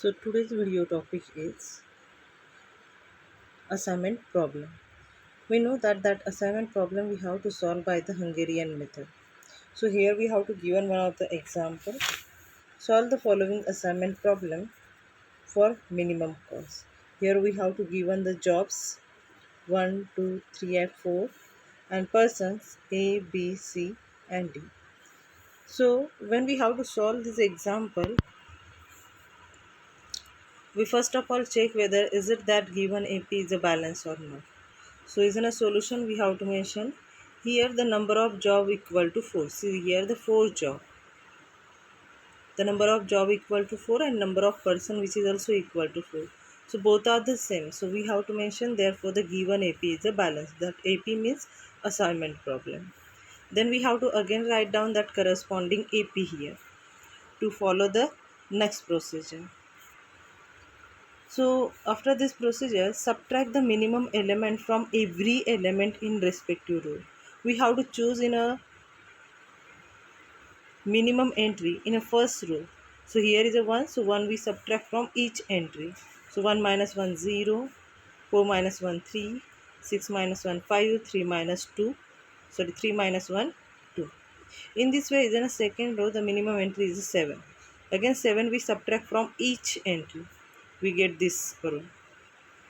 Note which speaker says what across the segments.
Speaker 1: So today's video topic is assignment problem. We know that assignment problem we have to solve by the Hungarian method. So here we have to given one of the example. Solve the following assignment problem for minimum cost. Here we have to given the jobs 1, 2, 3 and 4 and persons A, B, C and D. So when we have to solve this example, we first of all check whether is it that given AP is a balance or not. So is in a solution we have to mention here the number of job equal to 4. See here the 4 job. The number of job equal to 4 and number of person which is also equal to 4. So both are the same. So we have to mention therefore the given AP is a balance. That AP means assignment problem. Then we have to again write down that corresponding AP here to follow the next procedure. So after this procedure, subtract the minimum element from every element in respective row. We have to choose in a minimum entry in a first row. So here is a 1, so 1 we subtract from each entry. So 1 minus 1 0, 4 minus 1 3, 6 minus 1 5, 3 minus 2, 3 minus 1 2. In this way, in a second row, the minimum entry is 7. Again 7 we subtract from each entry. We get this row.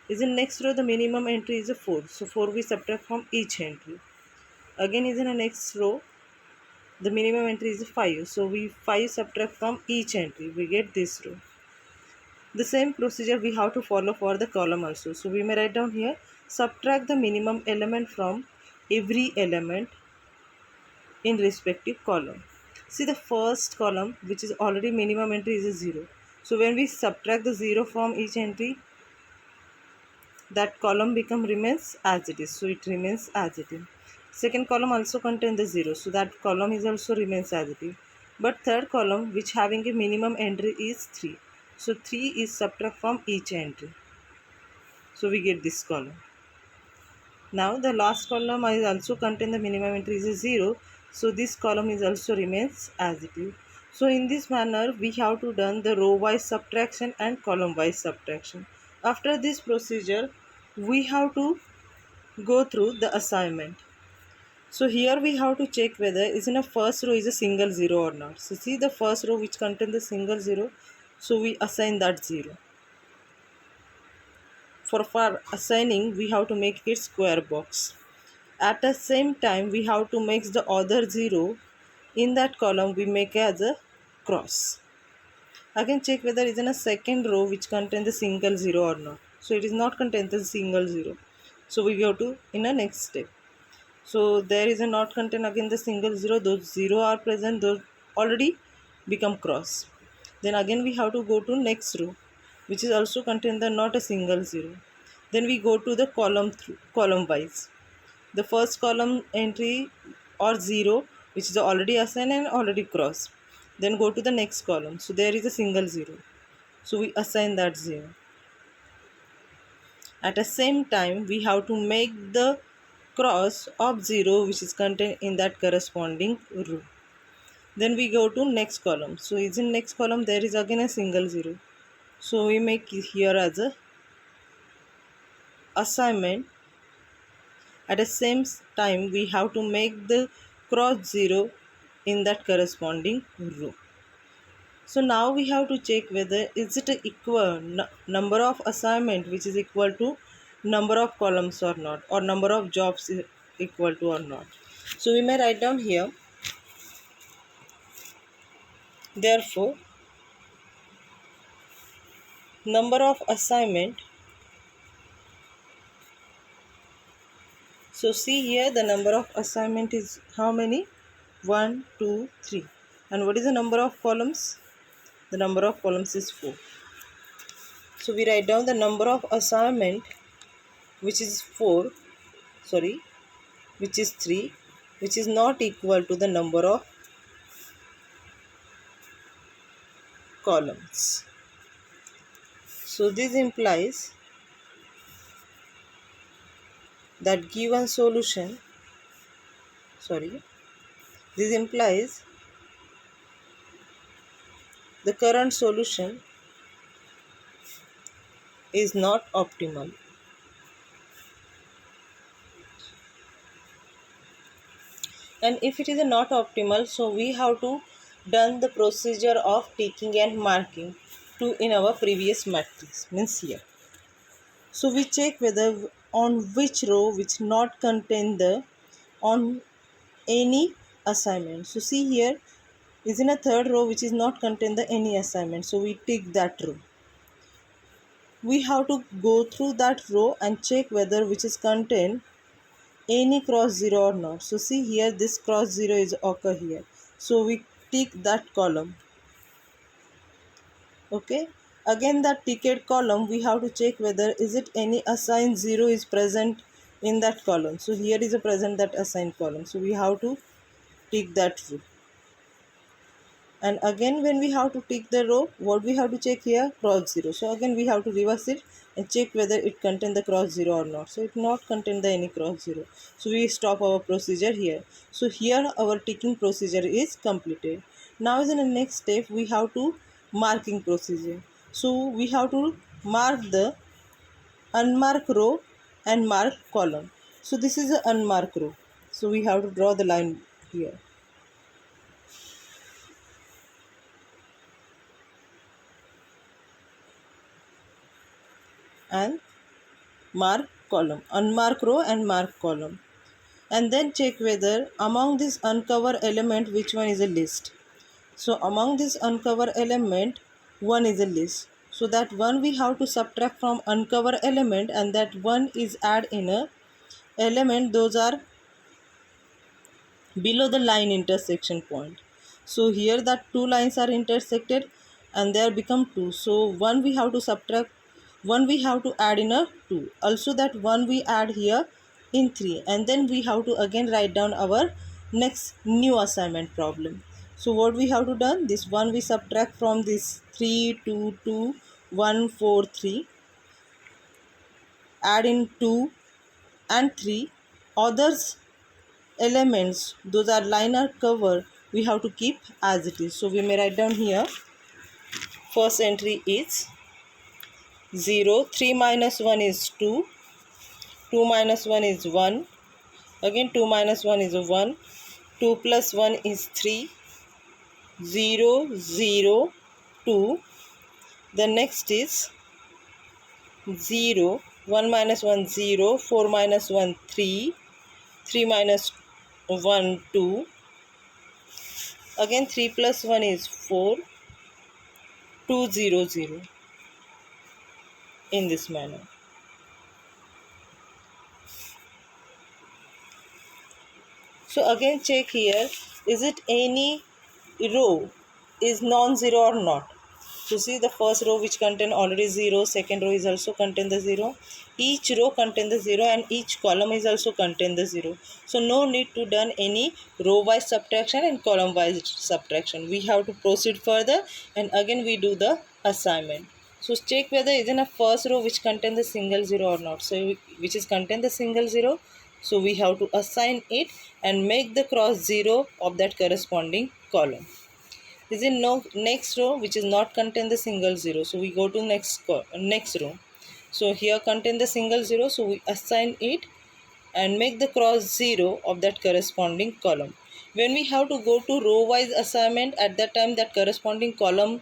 Speaker 1: Is in next row the minimum entry is a 4. So 4 we subtract from each entry. Again is in the next row the minimum entry is 5. So we 5 subtract from each entry. We get this row. The same procedure we have to follow for the column also. So we may write down here subtract the minimum element from every element in respective column. See the first column which is already minimum entry is a 0. So when we subtract the 0 from each entry, that column remains as it is, so it remains as it is. Second column also contains the 0, so that column is also remains as it is. But third column which having a minimum entry is 3, so 3 is subtract from each entry, so we get this column. Now the last column is also contain the minimum entry is 0, so this column is also remains as it is. So in this manner we have to done the row wise subtraction and column wise subtraction. After this procedure we have to go through the assignment. So here we have to check whether is in a first row is a single 0 or not. So see the first row which contain the single 0, so we assign that 0. For assigning we have to make it square box. At the same time we have to make the other 0 in that column we make as a cross. Again check whether it is in a second row which contains the single 0 or not. So it is not contain the single 0. So we go to in a next step. So there is a not contain again the single 0. Those 0 are present, those already become cross. Then again we have to go to next row which is also contain the not a single 0. Then we go to the column wise. The first column entry or 0 which is already assigned and already cross. Then go to the next column. So there is a single 0. So we assign that 0. At the same time we have to make the cross of 0 which is contained in that corresponding row. Then we go to next column. So is in next column there is again a single 0. So we make it here as a assignment. At the same time we have to make the cross 0 in that corresponding row. So now we have to check whether is it a equal number of assignment which is equal to number of columns or not, or number of jobs is equal to or not. So we may write down here therefore number of assignment. So see here the number of assignment is how many? 1, 2, 3. And what is the number of columns? The number of columns is 4. So we write down the number of assignment which is 4, which is 3, which is not equal to the number of columns. So this implies that given solution, this implies the current solution is not optimal. And if it is not optimal, so we have to done the procedure of ticking and marking to in our previous matrix, means here. So we check whether on which row which not contain the on any assignment. So see here is in a third row which is not contain the any assignment, so we tick that row. We have to go through that row and check whether which is contain any cross zero or not. So see here this cross zero is occur here, so we tick that column. Okay, again that ticket column we have to check whether is it any assigned zero is present in that column. So here is a present that assigned column, so we have to tick that row. And again when we have to tick the row, what we have to check here, cross zero. So again we have to reverse it and check whether it contain the cross zero or not. So it not contain the any cross zero, so we stop our procedure here. So here our ticking procedure is completed. Now in the next step we have to marking procedure. So we have to mark the unmarked row and mark column. So this is an unmarked row, so we have to draw the line here and mark column, unmark row and mark column, and then check whether among this uncover element which one is a list. So among this uncover element one is a list, so that one we have to subtract from uncover element, and that one is add in a element those are below the line intersection point. So here that two lines are intersected and they are become two, so one we have to subtract, one we have to add in a 2, also that one we add here in 3, and then we have to again write down our next new assignment problem. So what we have to done, this one we subtract from this 3 2 2 1 4 3, add in 2 and 3, others elements those are liner cover we have to keep as it is. So we may write down here first entry is 0, 3 minus 1 is 2, 2 minus 1 is 1, again 2 minus 1 is 1, 2 plus 1 is 3, 0 0 2. The next is 0, 1 minus 1 0, 4 minus 1 3, 3 minus 1 2, again 3 plus 1 is 4, 2 0 0, in this manner. So again check here, is it any row is non-zero or not. So see the first row which contain already 0, second row is also contain the 0, each row contain the 0 and each column is also contain the 0. So no need to done any row wise subtraction and column wise subtraction. We have to proceed further and again we do the assignment. So check whether is in a first row which contain the single 0 or not. So which is contain the single 0. So we have to assign it and make the cross 0 of that corresponding column. Is in no next row which is not contain the single 0. So we go to next row. So here contain the single 0. So we assign it and make the cross 0 of that corresponding column. When we have to go to row wise assignment, at that time that corresponding column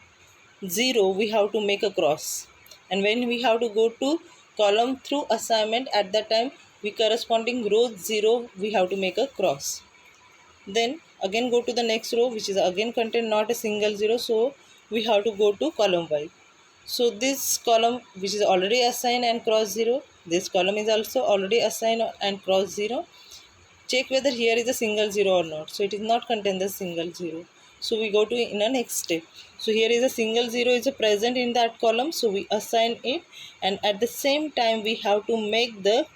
Speaker 1: 0 we have to make a cross, and when we have to go to column through assignment, at that time we corresponding row 0 we have to make a cross. Then again go to the next row which is again contain not a single 0, so we have to go to column wise. So this column which is already assigned and cross 0, this column is also already assigned and cross 0. Check whether here is a single 0 or not. So it is not contain the single 0. So we go to in a next step. So here is a single 0 is a present in that column, so we assign it, and at the same time we have to make the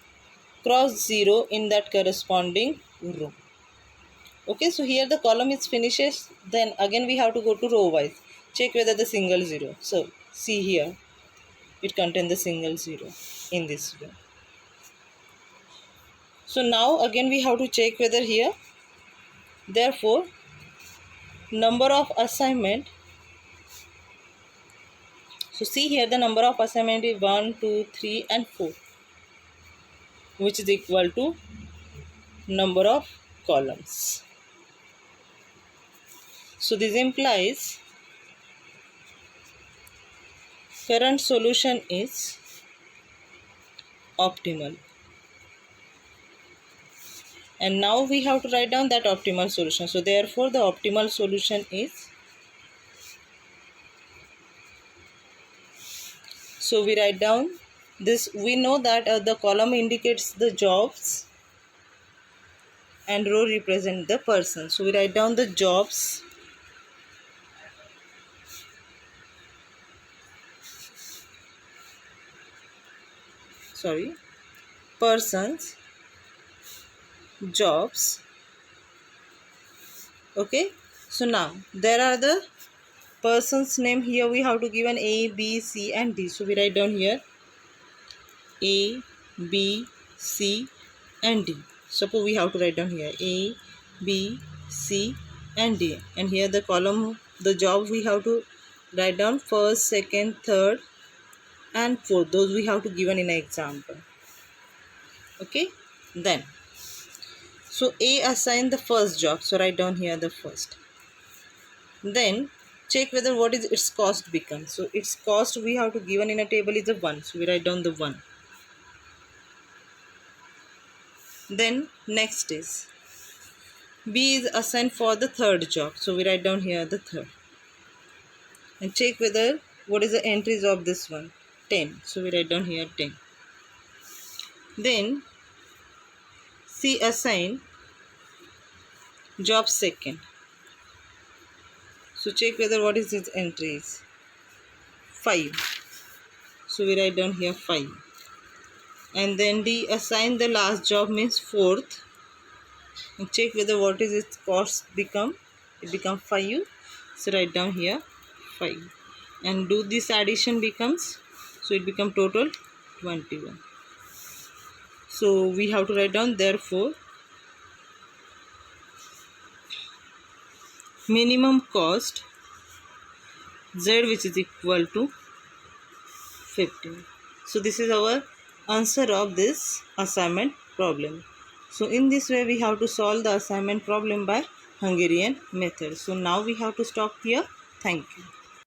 Speaker 1: cross 0 in that corresponding row. Okay, so here the column is finishes, then again we have to go to row wise. Check whether the single 0. So see here it contains the single 0 in this row. So now again we have to check whether here, therefore number of assignment, So see here, the number of assignment is 1, 2, 3 and 4, which is equal to number of columns. So this implies current solution is optimal. And now we have to write down that optimal solution. So therefore the optimal solution is, so we write down this. We know that the column indicates the jobs and row represent the person. So we write down the jobs persons, jobs. Okay, so now there are the person's name. Here we have to give an A, B, C and D. So we write down here A, B, C and D. Suppose we have to write down here A, B, C and D, and here the column, the job we have to write down first, second, third and fourth. Those we have to given in an example. Okay, then so A assign the first job, so write down here the first. Then check whether what is its cost become. So its cost we have to given in a table is a 1, so we write down the 1. Then next is B is assigned for the third job, so we write down here the third. And check whether what is the entries of this one, 10, so we write down here 10. Then C assign job second, so check whether what is its entries, 5, so we write down here 5. And then D assign the last job means fourth, and check whether what is its cost become, it become 5, so write down here 5. And do this addition becomes, so it become total 21. So we have to write down therefore minimum cost Z, which is equal to 15. So this is our answer of this assignment problem. So in this way we have to solve the assignment problem by Hungarian method. So now we have to stop here. Thank you.